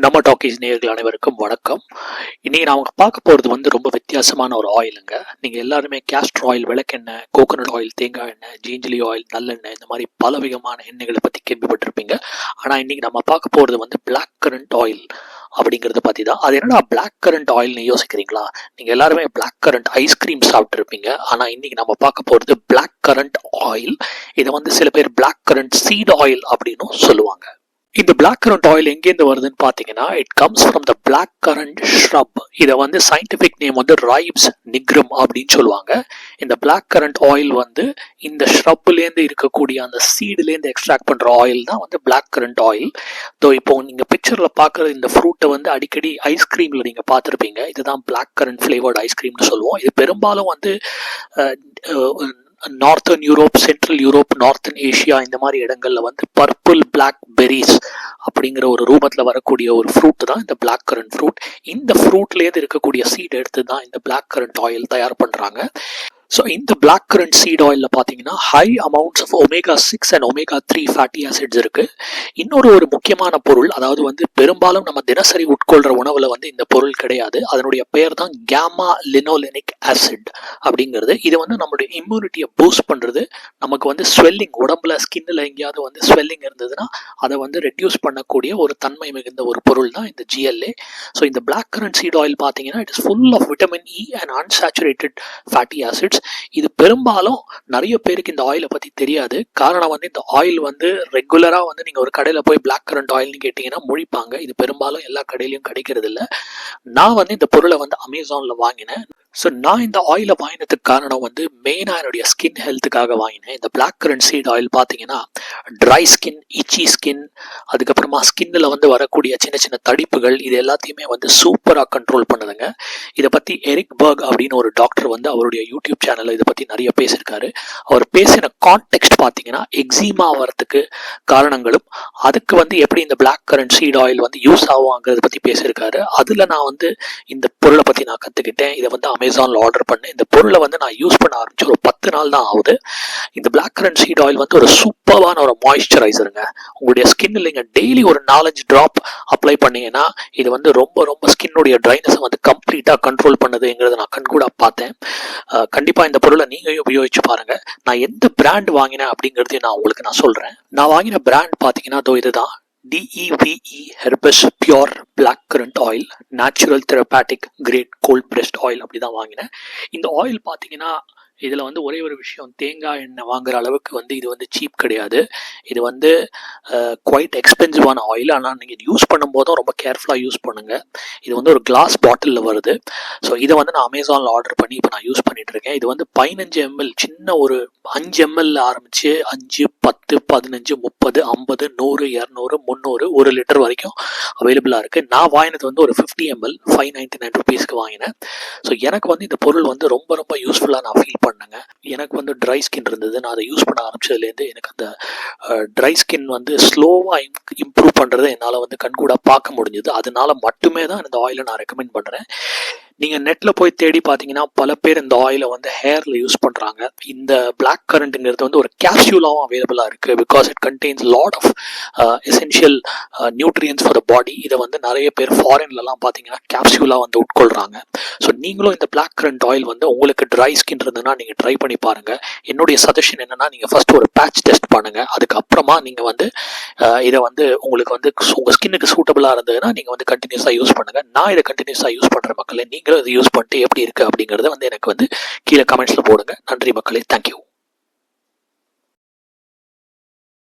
நம்ம டாக்கீஸ் நேயர்கள் அனைவருக்கும் வணக்கம். இன்னைக்கு நாம பார்க்க போகிறது ரொம்ப வித்தியாசமான ஒரு ஆயிலுங்க. நீங்கள் எல்லாருமே கேஸ்டர் ஆயில், விளக்கெண்ணெய், கோகோனட் ஆயில், தேங்காய் எண்ணெய், ஜீஞ்சலி ஆயில், நல்லெண்ணெய், இந்த மாதிரி பல விதமான எண்ணெய்களை பற்றி கேள்விப்பட்டிருப்பீங்க. ஆனால் இன்னைக்கு நம்ம பார்க்க போகிறது பிளாக் கரண்ட் ஆயில் அப்படிங்கிறத பற்றி தான். அது என்னடா பிளாக் கரண்ட் ஆயில்னு யோசிக்கிறீங்களா? நீங்கள் எல்லாருமே பிளாக் கரண்ட் ஐஸ்கிரீம் சாப்பிட்ருப்பீங்க. ஆனால் இன்னைக்கு நம்ம பார்க்க போகிறது பிளாக் கரண்ட் ஆயில். இதை சில பேர் பிளாக் கரண்ட் சீட் ஆயில் அப்படின்னு சொல்லுவாங்க. இந்த பிளாக் கரண்ட் ஆயில் எங்கேருந்து வருதுன்னு பார்த்தீங்கன்னா, it comes from the black currant shrub. இதை சயின்டிஃபிக் நேம் ரைப்ஸ் நிக்ரம் அப்படின்னு சொல்லுவாங்க. இந்த பிளாக் கரண்ட் ஆயில் இந்த ஷ்ரப்லேருந்து இருக்கக்கூடிய அந்த சீடுலேருந்து எக்ஸ்ட்ராக்ட் பண்ணுற ஆயில் தான் பிளாக் கரண்ட் ஆயில். இப்போ நீங்கள் பிக்சரில் பார்க்குற இந்த ஃப்ரூட்டை அடிக்கடி ஐஸ்கிரீமில் நீங்கள் பார்த்துருப்பீங்க. இதுதான் பிளாக் கரண்ட் ஃப்ளேவர்டு ஐஸ்கிரீம்னு சொல்லுவோம். இது பெரும்பாலும் northern Europe, central Europe, northern Asia இந்த மாதிரி இடங்கள்ல பர்பிள் பிளாக் பெரிஸ் அப்படிங்கிற ஒரு ரூபத்தில் வரக்கூடிய ஒரு ஃப்ரூட் தான் இந்த பிளாக் கரண்ட் ஃப்ரூட். இந்த ஃப்ரூட்லேருந்து இருக்கக்கூடிய சீட் எடுத்து தான் இந்த பிளாக் கரண்ட் ஆயில் தயார் பண்ணுறாங்க. ஸோ இந்த பிளாக் கரண்ட் சீட் ஆயிலில் பார்த்தீங்கன்னா high amounts of omega 6 and omega 3 fatty acids இருக்குது. ஒரு முக்கியமான பொருள், அதாவது பெரும்பாலும் நம்ம தினசரி உட்கொள்கிற உணவில் இந்த பொருள் கிடையாது. அதனுடைய பெயர் தான் கேமா லினோலெனிக் ஆசிட் அப்படிங்கிறது. இது நம்மளுடைய இம்யூனிட்டியை பூஸ்ட் பண்ணுறது. நமக்கு ஸ்வெல்லிங், உடம்புல ஸ்கின்னில் எங்கேயாவது ஸ்வெல்லிங் இருந்ததுன்னா அதை ரெடியூஸ் பண்ணக்கூடிய ஒரு தன்மை மிகுந்த ஒரு பொருள் தான் இந்த GLA. ஸோ இந்த பிளாக் கரண்ட் சீட் ஆயில் பார்த்தீங்கன்னா it is full of vitamin E and unsaturated fatty acids. இது பெரும்பாலும் நிறைய பேருக்கு இந்த ஆயிலை பற்றி தெரியாது. காரணம் இந்த ஆயில் ரெகுலராக நீங்கள் ஒரு கடையில் போய் பிளாக் கரண்ட் ஆயில்னு கேட்டிங்கன்னா முழிப்பாங்க. இது பெரும்பாலும் எல்லா கடையிலையும் கிடைக்கிறது இல்லை. நான் இந்த பொருளை அமேசானில் வாங்கினேன். ஸோ நான் இந்த ஆயிலை வாங்கினதுக்கு காரணம் மெயினாக என்னுடைய ஸ்கின் ஹெல்த்துக்காக வாங்கினேன். இந்த பிளாக் கரண்ட் சீட் ஆயில் பார்த்தீங்கன்னா ட்ரை ஸ்கின், இச்சி ஸ்கின், அதுக்கப்புறமா ஸ்கின்னில் வரக்கூடிய சின்ன சின்ன தடிப்புகள், இது எல்லாத்தையுமே சூப்பராக கண்ட்ரோல் பண்ணுதுங்க. இதை பற்றி எரிக் பர்க் அப்படின்னு ஒரு டாக்டர் அவருடைய யூடியூப் சேனலில் இதை பற்றி நிறைய பேசியிருக்காரு. அவர் பேசின கான்டெக்ஸ்ட் பார்த்தீங்கன்னா எக்ஸிமா வரத்துக்கு காரணங்களும், அதுக்கு எப்படி இந்த black currant seed oil use ஆகுங்கிறத பற்றி பேசியிருக்காரு. அதில் நான் இந்த பொருளை பற்றி நான் கற்றுக்கிட்டேன். இதை அமேசானில் ஆர்டர் பண்ணேன். இந்த பொருளை நான் யூஸ் பண்ண ஆரம்பிச்சு ஒரு 10 நாள் தான் ஆகுது. இந்த பிளாக் கரண்ட் சீட் ஆயில் ஒரு சூப்பரான ஒரு மாய்ஸ்சரைசருங்க. உங்களுடைய ஸ்கின்னில் நீங்கள் டெய்லி ஒரு 4-5 ட்ராப் அப்ளை பண்ணீங்கன்னா இது ரொம்ப ரொம்ப ஸ்கின்னுடைய ட்ரைனஸை கம்ப்ளீட்டாக கண்ட்ரோல் பண்ணுதுங்கிறத நான் கண்கூட பார்த்தேன். கண்டிப்பாக இந்த பொருளை நீங்கள் உபயோகிச்சு பாருங்கள். நான் எந்த பிராண்ட் வாங்கினேன் அப்படிங்கிறதையும் நான் சொல்கிறேன். நான் வாங்கின பிராண்ட் பார்த்தீங்கன்னா இதுதான் DEVE herbs pure black currant oil, natural therapeutic grade cold pressed oil அப்படி தான் வாங்கினேன். இந்த ஆயில் பார்த்தீங்கன்னா இதில் ஒரே ஒரு விஷயம், தேங்காய் எண்ணெய் வாங்குற அளவுக்கு இது சீப் கிடையாது. இது குவைட் எக்ஸ்பென்சிவான ஆயில். ஆனால் நீங்கள் யூஸ் பண்ணும்போதும் ரொம்ப கேர்ஃபுல்லாக யூஸ் பண்ணுங்கள். இது ஒரு கிளாஸ் பாட்டிலில் வருது. ஸோ இதை நான் அமேசானில் ஆர்டர் பண்ணி இப்போ நான் யூஸ் பண்ணிகிட்ருக்கேன். இது 15 ml, சின்ன ஒரு 5 ml ஆரம்பித்து 5, 10, 15, 30, 50, 100, 200, 300, 1 லிட்டர் வரைக்கும் அவைலபிளாக இருக்குது. நான் வாங்கினது ஒரு 50 ml $599 ருபீஸ்க்கு வாங்கினேன். ஸோ எனக்கு இந்த பொருள் ரொம்ப ரொம்ப யூஸ்ஃபுல்லாக நான் ஃபீல் பண்ணுங்க. எனக்கு ட்ரை ஸ்கின் இருந்தது. நான் அதை யூஸ் பண்ண ஆரம்பிச்சதுலேருந்து எனக்கு அந்த ட்ரை ஸ்கின் ஸ்லோவாக இம்ப்ரூவ் பண்ணுறதை என்னால் கண்கூட பார்க்க முடிஞ்சது. அதனால மட்டுமே தான் இந்த ஆயிலை நான் ரெக்கமெண்ட் பண்ணுறேன். நீங்கள் நெட்டில் போய் தேடி பார்த்தீங்கன்னா பல பேர் இந்த ஆயிலை ஹேரில் யூஸ் பண்ணுறாங்க. இந்த பிளாக் கரண்ட்டுங்கிறது ஒரு கேப்சூலாகவும் அவைலபிளாக இருக்குது. Because it contains lot of essential nutrients for the body. இதை நிறைய பேர் ஃபாரின்லலாம் பார்த்தீங்கன்னா கேப்சூலாக உட்கொள்கிறாங்க. ஸோ நீங்களும் இந்த பிளாக் கரண்ட் ஆயில் உங்களுக்கு ட்ரை ஸ்கின் இருந்ததுன்னா நீங்கள் ட்ரை பண்ணி பாருங்கள். என்னுடைய சஜஷன் என்னென்னா, நீங்கள் ஃபஸ்ட்டு ஒரு பேட்ச் டெஸ்ட் பண்ணுங்கள். அதுக்கப்புறமா நீங்கள் இதை உங்களுக்கு உங்கள் ஸ்கின்னுக்கு சூட்டபுளாக இருந்ததுன்னா நீங்கள் கண்டினியூஸாக யூஸ் பண்ணுங்கள். நான் இதை கண்டினியூஸாக யூஸ் பண்ணுற மக்களே, நீங்களும் இதை யூஸ் பண்ணிட்டு எப்படி இருக்குது அப்படிங்கிறத எனக்கு கீழே கமெண்ட்ஸில் போடுங்க. நன்றி மக்களே, தேங்க்யூ.